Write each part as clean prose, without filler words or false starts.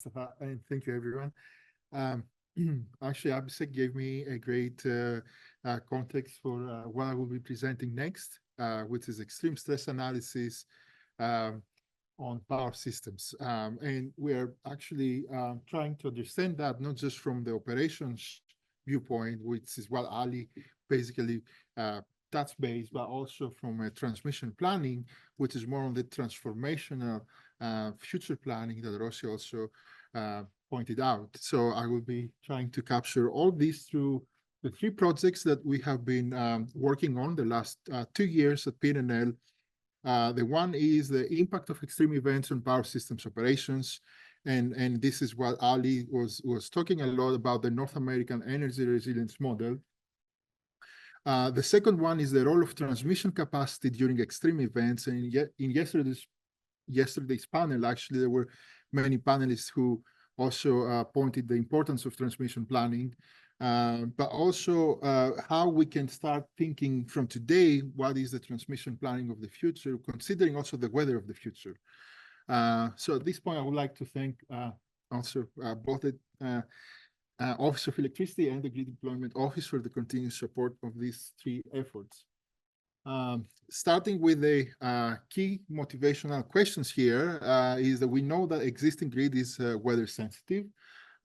Mustafa, and thank you, everyone. Um, Actually, Abhishek gave me a great context for what I will be presenting next, which is extreme stress analysis um, on power systems. And we are actually trying to understand that not just from the operations viewpoint, which is what Ali basically touched base, but also from a transmission planning, which is more on the transformational future planning that Rossi also pointed out. So I will be trying to capture all these through the three projects that we have been working on the last 2 years at PNL. The one is the impact of extreme events on power systems operations. And this is what Ali was talking a lot about, the North American energy resilience model. The second one is the role of transmission capacity during extreme events. And in yesterday's panel, actually, there were many panelists who also pointed the importance of transmission planning, but also how we can start thinking from today, what is the transmission planning of the future, considering also the weather of the future. So at this point, I would like to thank also both the Office of Electricity and the Grid Deployment Office for the continued support of these three efforts. Starting with the key motivational questions here is that we know that existing grid is weather sensitive.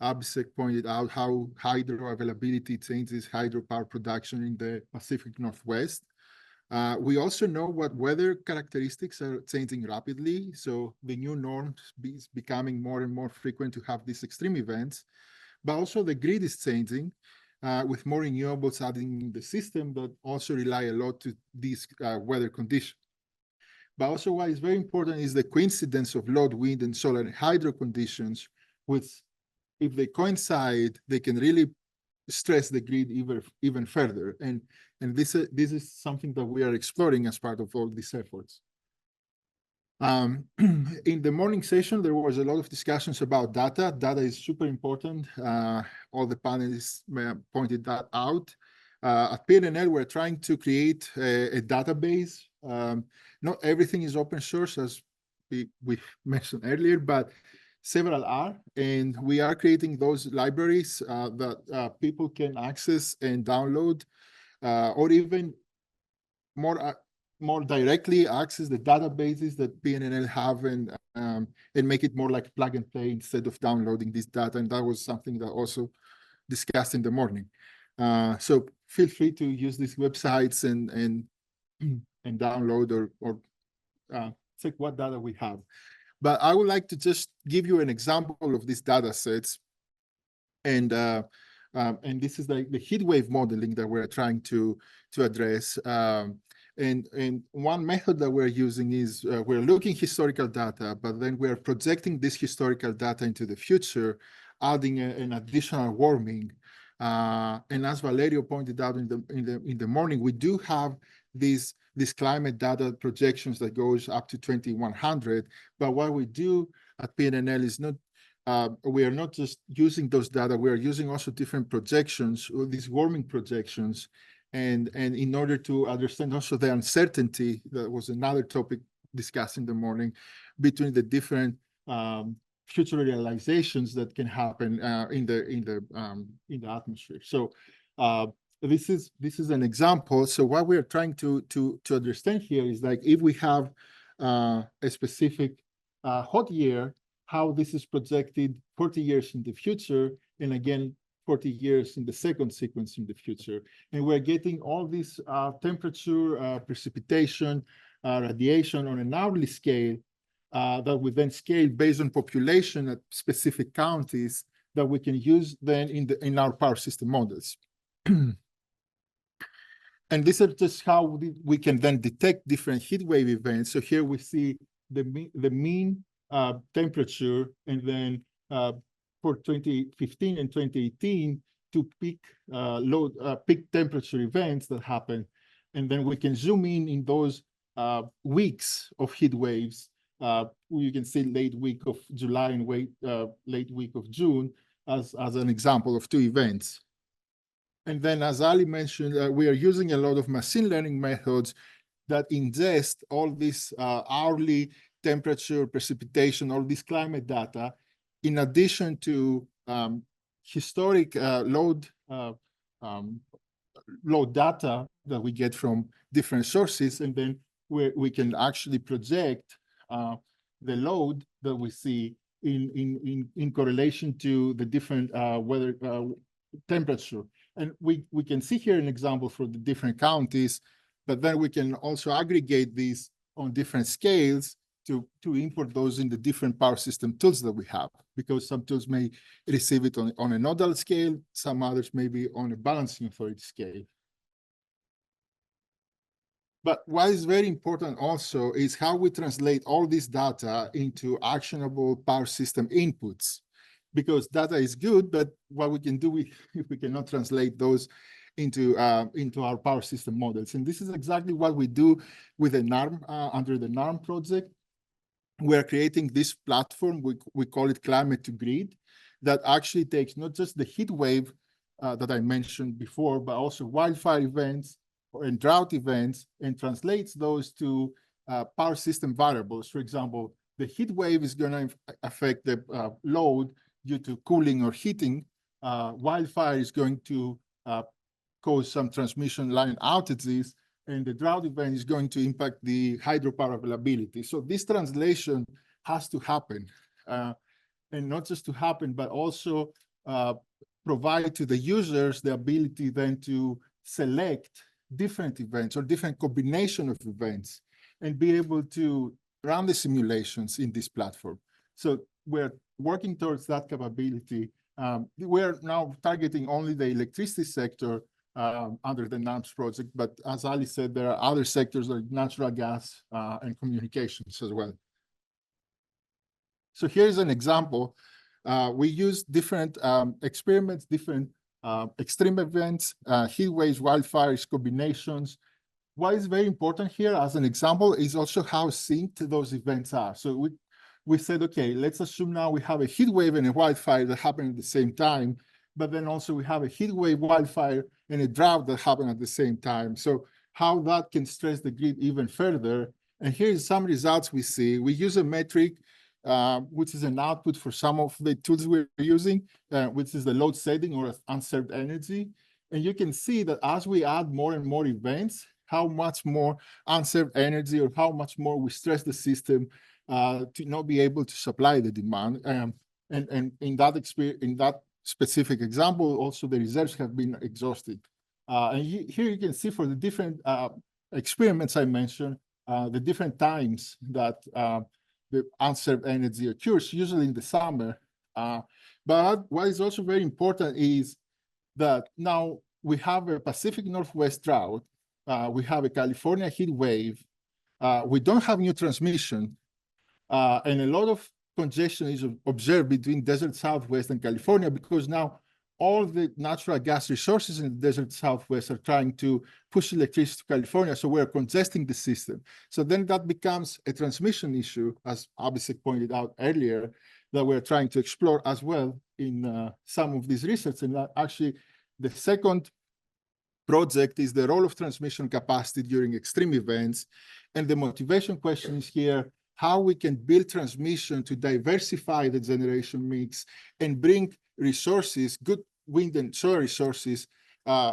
Abhishek pointed out how hydro availability changes hydropower production in the Pacific Northwest. We also know what weather characteristics are changing rapidly. So the new norm is becoming more and more frequent to have these extreme events, but also the grid is changing. With more renewables adding in the system that also rely a lot to these weather conditions. But also what is very important is the coincidence of load, wind, and solar and hydro conditions, which if they coincide, they can really stress the grid even further. And this is something that we are exploring as part of all these efforts. In the morning session, there was a lot of discussions about data. Data is super important. All the panelists pointed that out. At PNL, we're trying to create a database. Not everything is open source, as we mentioned earlier, but several are. And we are creating those libraries that people can access and download, or even more directly access the databases that PNL have and make it more like plug and play instead of downloading this data. And that was something that also discussed in the morning. So feel free to use these websites and download or check what data we have. But I would like to just give you an example of these data sets. And this is like the heat wave modeling that we're trying to address. And one method that we're using is we're looking historical data, but then we're projecting this historical data into the future, adding an additional warming. And as Valerio pointed out in the morning, we do have these climate data projections that goes up to 2100. But what we do at PNNL is not we are not just using those data. We are using also different projections, or these warming projections. And in order to understand also the uncertainty, that was another topic discussed in the morning, between the different future realizations that can happen in the atmosphere. So this is an example. So what we are trying to understand here is like if we have a specific hot year, how this is projected 40 years in the future, and again 40 years in the second sequence in the future. And we're getting all this temperature, precipitation, radiation on an hourly scale that we then scale based on population at specific counties that we can use then in our power system models. And this is just how we can then detect different heat wave events. So here we see the mean temperature, and then for 2015 and 2018 to peak peak temperature events that happen. And then we can zoom in those weeks of heat waves. You can see late week of July and late week of June as an example of two events. And then, as Ali mentioned, we are using a lot of machine learning methods that ingest all this hourly temperature, precipitation, all this climate data, in addition to historic load data that we get from different sources, and then we can actually project the load that we see in correlation to the different weather temperature. And we can see here an example for the different counties, but then we can also aggregate these on different scales to import those in the different power system tools that we have, because some tools may receive it on a nodal scale, some others may be on a balancing authority scale. But what is very important also is how we translate all this data into actionable power system inputs, because data is good, but what we can do if we cannot translate those into our power system models. And this is exactly what we do with the NARM, under the NARM project. We're creating this platform, we call it Climate to Grid, that actually takes not just the heat wave that I mentioned before, but also wildfire events and drought events, and translates those to power system variables. For example, the heat wave is going to affect the load due to cooling or heating. Wildfire is going to cause some transmission line outages, and the drought event is going to impact the hydropower availability. So this translation has to happen, and not just to happen, but also provide to the users the ability then to select different events or different combination of events and be able to run the simulations in this platform. So we're working towards that capability. We're now targeting only the electricity sector under the NAMS project, but as Ali said, there are other sectors like natural gas and communications as well. So here's an example. We use different experiments, different extreme events, heat waves, wildfires, combinations. What is very important here as an example is also how synced those events are. So we said, okay, let's assume now we have a heat wave and a wildfire that happen at the same time, but then also we have a heat wave, wildfire, and a drought that happen at the same time. So how that can stress the grid even further. And here's some results we see. We use a metric, which is an output for some of the tools we're using, which is the load setting or unserved energy. And you can see that as we add more and more events, how much more unserved energy or how much more we stress the system to not be able to supply the demand. And in that specific example, also the reserves have been exhausted. And here you can see for the different experiments I mentioned, the different times that the unserved energy occurs, usually in the summer. But what is also very important is that now we have a Pacific Northwest drought, we have a California heat wave, we don't have new transmission, and a lot of congestion is observed between desert Southwest and California, because now all the natural gas resources in the desert Southwest are trying to push electricity to California, so we're congesting the system. So then that becomes a transmission issue, as Abhishek pointed out earlier, that we're trying to explore as well in some of these research. And actually, the second project is the role of transmission capacity during extreme events. And the motivation question is here, how we can build transmission to diversify the generation mix and bring resources, good wind and solar resources,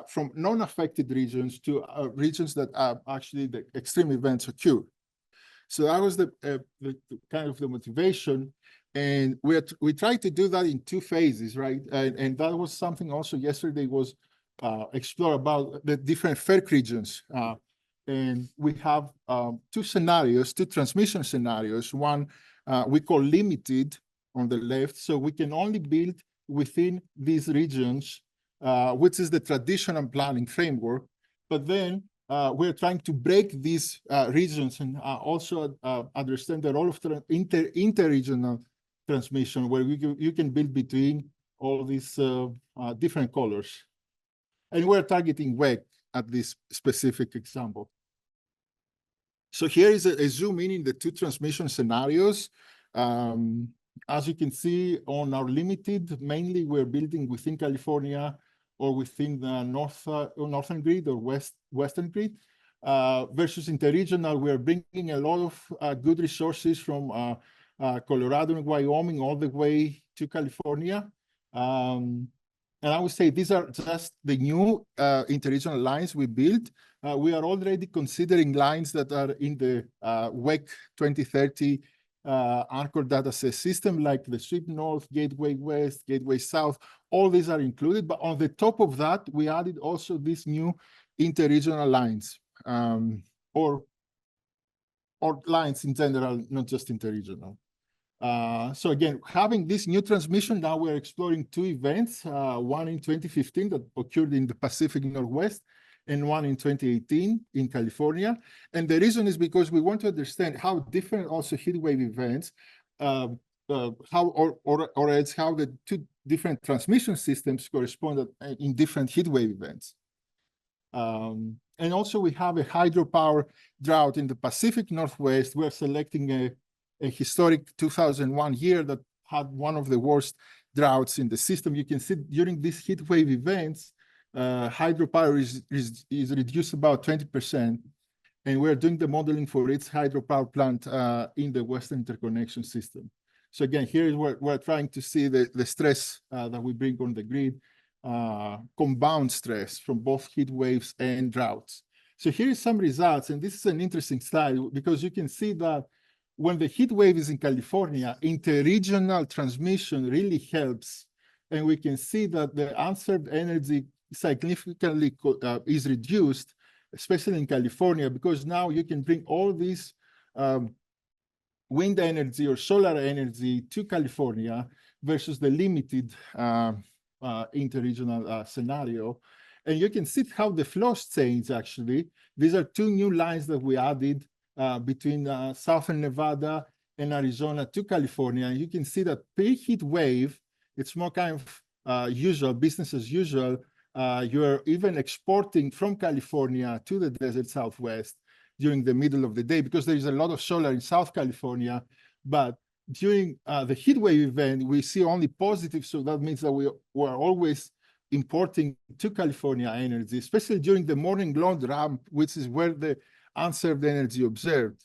from non-affected regions to regions that actually the extreme events occur. So that was the kind of the motivation. And we tried to do that in two phases, right? And that was something also yesterday was explore about the different FERC regions. And we have two scenarios, two transmission scenarios. One we call limited on the left, so we can only build within these regions, which is the traditional planning framework. But then we're trying to break these regions and also understand the role of interregional transmission, where you can build between all these different colors. And we're targeting WEC at this specific example. So here is a zoom in the two transmission scenarios. As you can see on our limited, mainly we're building within California or within the northern grid or western grid. Versus interregional, we're bringing a lot of good resources from Colorado and Wyoming all the way to California. And I would say these are just the new interregional lines we built. We are already considering lines that are in the WEC 2030 anchor data set system, like the Sweep North, Gateway West, Gateway South. All these are included, but on the top of that, we added also these new interregional lines, or lines in general, not just interregional. So again, having this new transmission, now we're exploring two events, one in 2015 that occurred in the Pacific Northwest, and one in 2018 in California. And the reason is because we want to understand how different also heat wave events, how the two different transmission systems correspond in different heat wave events. And also we have a hydropower drought in the Pacific Northwest. We're selecting a historic 2001 year that had one of the worst droughts in the system. You can see during these heat wave events, hydropower is reduced about 20%, and we're doing the modeling for its hydropower plant in the Western interconnection system. So again, here is where we're trying to see the stress that we bring on the grid, compound stress from both heat waves and droughts. So here is some results, and this is an interesting slide because you can see that when the heat wave is in California, interregional transmission really helps. And we can see that the unserved energy significantly is reduced, especially in California, because now you can bring all these wind energy or solar energy to California versus the limited interregional scenario. And you can see how the flows change, actually. These are two new lines that we added between Southern Nevada and Arizona to California. And you can see that pre-heat wave, it's more kind of usual, business as usual. You're even exporting from California to the desert Southwest during the middle of the day because there is a lot of solar in South California. But during the heat wave event, we see only positive. So that means that we are always importing to California energy, especially during the morning long ramp, which is where the unserved energy observed.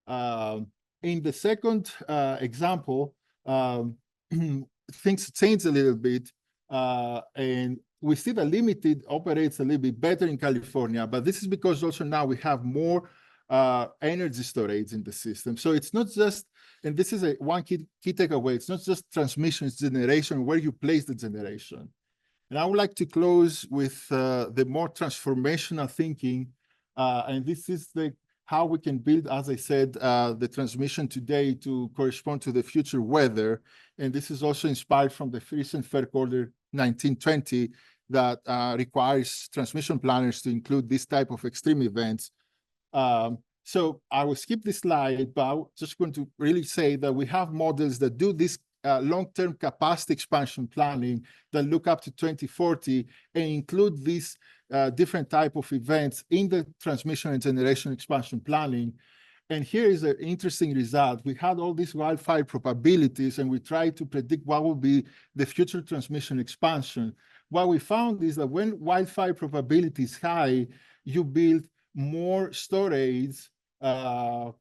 In the second example, things change a little bit, and we see the limited operates a little bit better in California, but this is because also now we have more energy storage in the system. So it's not just, and this is one key takeaway, it's not just transmission, it's generation, where you place the generation. And I would like to close with the more transformational thinking. And this is how we can build, as I said, the transmission today to correspond to the future weather. And this is also inspired from the recent FERC Order 1920 that requires transmission planners to include this type of extreme events. So I will skip this slide, but I'm just going to really say that we have models that do this long-term capacity expansion planning that look up to 2040 and include these different type of events in the transmission and generation expansion planning. And here is an interesting result. We had all these wildfire probabilities, and we tried to predict what will be the future transmission expansion. What we found is that when wildfire probability is high, you build more storage than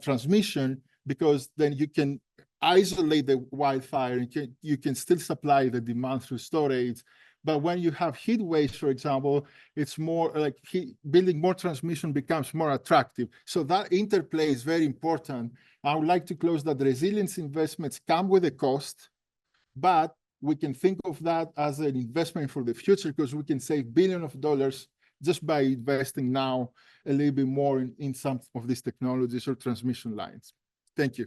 transmission, because then you can isolate the wildfire and you can still supply the demand through storage. But when you have heat waves, for example, it's more like building more transmission becomes more attractive. So that interplay is very important. I would like to close that resilience investments come with a cost, but we can think of that as an investment for the future because we can save billions of dollars just by investing now a little bit more in some of these technologies or transmission lines. Thank you.